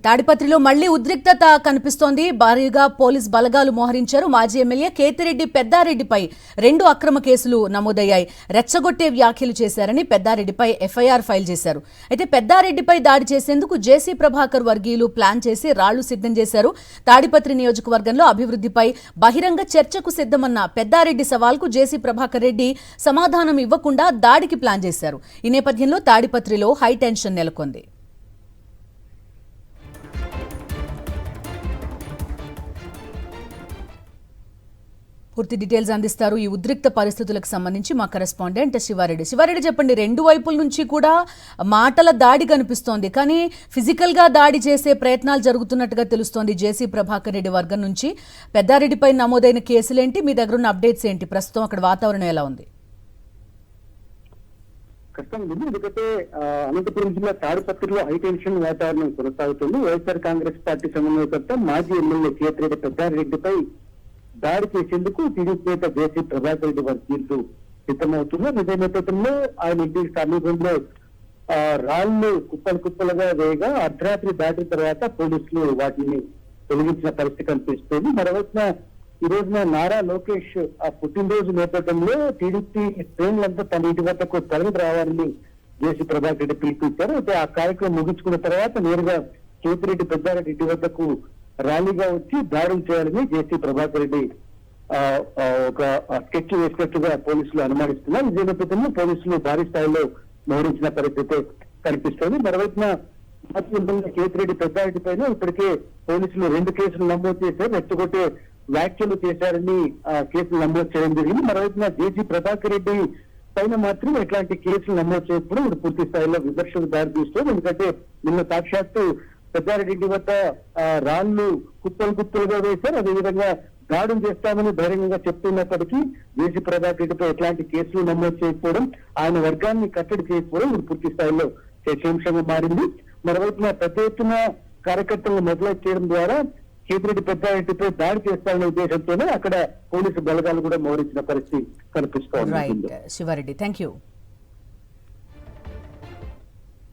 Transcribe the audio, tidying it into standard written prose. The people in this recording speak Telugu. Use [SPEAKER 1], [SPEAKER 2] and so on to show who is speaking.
[SPEAKER 1] తాడిపత్రిలో మళ్లీ ఉద్రిక్తత కనిపిస్తోంది. భారీగా పోలీస్ బలగాలు మోహరించారు. మాజీ ఎమ్మెల్యే కేతిరెడ్డి పెద్దారెడ్డిపై 2 అక్రమ కేసులు నమోదయ్యాయి. రెచ్చగొట్టే వ్యాఖ్యలు చేశారని పెద్దారెడ్డిపై ఎఫ్ఐఆర్ ఫైల్ చేశారు. అయితే పెద్దారెడ్డిపై దాడి చేసేందుకు జేసీ ప్రభాకర్ వర్గీయులు ప్లాన్ చేసి రాళ్లు సిద్ధం చేశారు. తాడిపత్రి నియోజకవర్గంలో అభివృద్ధిపై బహిరంగ చర్చకు సిద్ధమన్న పెద్దారెడ్డి సవాల్కు జేసీ ప్రభాకర్ రెడ్డి సమాధానం ఇవ్వకుండా దాడికి ప్లాన్ చేశారు. ఈ నేపథ్యంలో తాడిపత్రిలో హైటెన్షన్ నెలకొంది. పూర్తి డీటెయిల్స్ అందిస్తారు ఈ ఉద్రిక్త పరిస్థితులకు సంబంధించి మా కరెస్పాండెంట్ శివారెడ్డి. చెప్పండి, 2 వైపుల నుంచి కూడా మాటల దాడి కనిపిస్తోంది, కానీ ఫిజికల్ గా దాడి చేసే ప్రయత్నాలు జరుగుతున్నట్టుగా తెలుస్తోంది జేసీ ప్రభాకర్ రెడ్డి వర్గం నుంచి. పెద్దారెడ్డిపై నమోదైన కేసులేంటి, మీ దగ్గర ఉన్న అప్డేట్స్ ఏంటి, ప్రస్తుతం అక్కడ వాతావరణం ఎలా ఉంది?
[SPEAKER 2] ఎందుకంటే అనంతపురం జిల్లా తాడిపత్రిలో హైటెన్షన్ వాతావరణం కొనసాగుతుంది. వైఎస్ఆర్ కాంగ్రెస్ పార్టీ సమన్వయకర్త మాజీ ఎమ్మెల్యే కేతిరెడ్డి పెద్దారెడ్డిపై దాడి చేసేందుకు టీడీపీ నేత జేసీ ప్రభాకర్ రెడ్డి వర్గీయులు సిద్ధమవుతున్నారు. ఇదే నేపథ్యంలో ఆయన ఇంటికి సమీపంలో రాళ్లు కుప్పలుగా వేయగా అర్ధరాత్రి దాటిన తర్వాత పోలీసులు వాటిని తొలగించిన పరిస్థితి కనిపిస్తుంది. మరోవైపున ఈ రోజున నారా లోకేష్ ఆ పుట్టినరోజు నేపథ్యంలో టీడీపీ శ్రేణులంతా తన ఇంటి వద్దకు తరలి రావాలని జేసీ ప్రభాకర్ రెడ్డి పిలుపునిచ్చారు. అయితే ఆ కార్యక్రమం ముగించుకున్న తర్వాత నేరుగా కేతిరెడ్డి పెద్దారెడ్డి ఇంటి వద్దకు ర్యాలీగా వచ్చి దాడులు చేయాలని జేసీ ప్రభాకర్ రెడ్డి ఒక స్కెచ్ వేసినట్టుగా పోలీసులు అనుమానిస్తున్నారు. ఇదే నేపథ్యంలో పోలీసులు భారీ స్థాయిలో మోహరించిన పరిస్థితి కనిపిస్తోంది. మరోవైపున మాజీ ఎమ్మెల్యే కేతిరెడ్డి పెద్దారెడ్డి పైన ఇప్పటికే పోలీసులు 2 కేసులు నమోదు చేశారు. రెచ్చగొట్టే వ్యాఖ్యలు చేశారని కేసులు నమోదు చేయడం జరిగింది. మరోవైపున జేసీ ప్రభాకర్ రెడ్డి పైన మాత్రం ఎట్లాంటి కేసులు నమోదు చేయకపోవడం ఇప్పుడు పూర్తి స్థాయిలో విమర్శలు దారితీస్తుంది. ఎందుకంటే నిన్న సాక్షాత్తు పెద్దారెడ్డి వద్ద రాళ్లు కుప్పలుగా వేశారు. అదేవిధంగా దాడులు చేస్తామని బహిరంగంగా చెప్తున్నప్పటికీ జేసీ ప్రభాకర్ రెడ్డిపై ఎట్లాంటి కేసులు నమోదు చేయకపోవడం, ఆయన వర్గాన్ని కట్టడి చేయకపోవడం ఇది పూర్తి స్థాయిలో చర్చాంశంగా మారింది. మరోవైపున పెద్ద ఎత్తున కార్యకర్తలను మొదలై చేయడం ద్వారా కేతిరెడ్డి పెద్దారెడ్డిపై దాడి చేస్తామనే ఉద్దేశంతోనే అక్కడ పోలీసు బలగాలు కూడా మోహరించిన పరిస్థితి కనిపిస్తోంది.
[SPEAKER 1] Shivareddy, thank you.